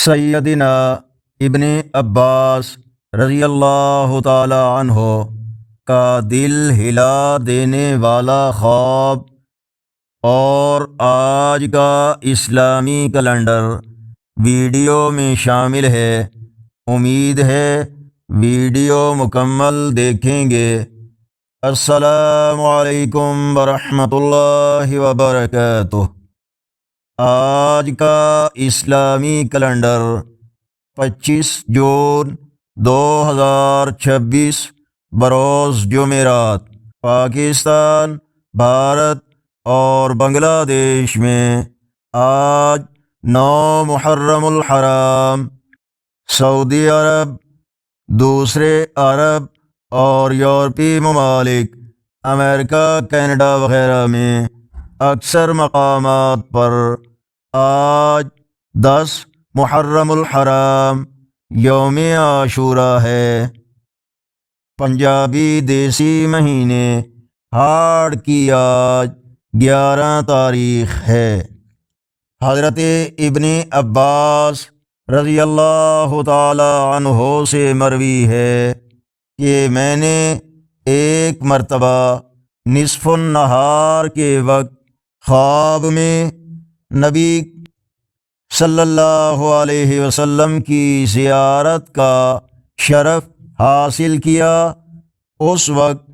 سیدنا ابن عباس رضی اللہ تعالی عنہ کا دل ہلا دینے والا خواب اور آج کا اسلامی کیلنڈر ویڈیو میں شامل ہے۔ امید ہے ویڈیو مکمل دیکھیں گے۔ السلام علیکم ورحمۃ اللہ وبرکاتہ۔ آج کا اسلامی کیلنڈر 25 جون 2026 بروز جمعرات، پاکستان، بھارت اور بنگلہ دیش میں آج 9 محرم الحرام۔ سعودی عرب، دوسرے عرب اور یورپی ممالک، امریکہ، کینیڈا وغیرہ میں اکثر مقامات پر آج 10 محرم الحرام یوم عاشوراء ہے۔ پنجابی دیسی مہینے ہاڑ کی آج 11 تاریخ ہے۔ حضرت ابن عباس رضی اللہ تعالی عنہ سے مروی ہے کہ میں نے ایک مرتبہ نصف النہار کے وقت خواب میں نبی صلی اللہ علیہ وسلم کی زیارت کا شرف حاصل کیا۔ اس وقت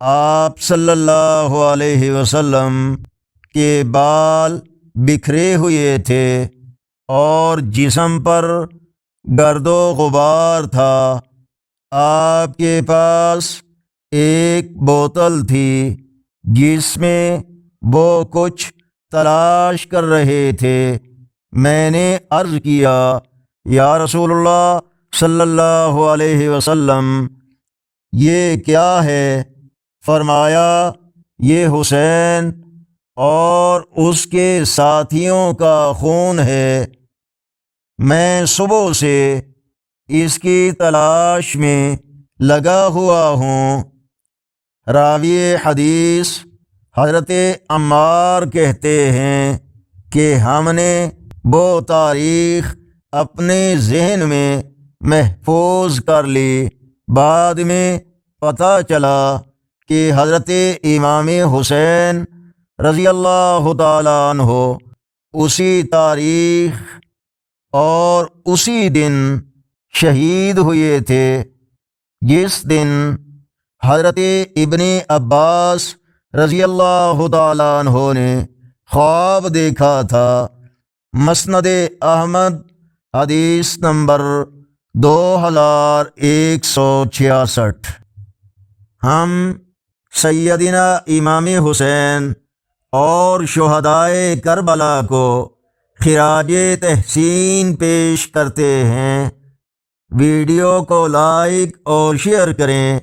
آپ صلی اللہ علیہ وسلم کے بال بکھرے ہوئے تھے اور جسم پر گرد و غبار تھا۔ آپ کے پاس ایک بوتل تھی جس میں وہ کچھ تلاش کر رہے تھے۔ میں نے عرض کیا، یا رسول اللہ صلی اللہ علیہ وسلم، یہ کیا ہے؟ فرمایا، یہ حسین اور اس کے ساتھیوں کا خون ہے۔ میں صبح سے اس کی تلاش میں لگا ہوا ہوں۔ راوی حدیث حضرت عمار کہتے ہیں کہ ہم نے وہ تاریخ اپنے ذہن میں محفوظ کر لی۔ بعد میں پتہ چلا کہ حضرت امام حسین رضی اللہ تعالیٰ عنہ اسی تاریخ اور اسی دن شہید ہوئے تھے جس دن حضرت ابن عباس رضی اللہ تعالیٰ عنہ نے خواب دیکھا تھا۔ مسند احمد، حدیث نمبر 2166۔ ہم سیدنا امام حسین اور شہدائے کربلا کو خراج تحسین پیش کرتے ہیں۔ ویڈیو کو لائک اور شیئر کریں،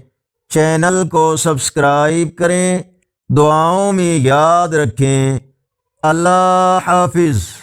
چینل کو سبسکرائب کریں، دعاؤں میں یاد رکھیں۔ اللہ حافظ۔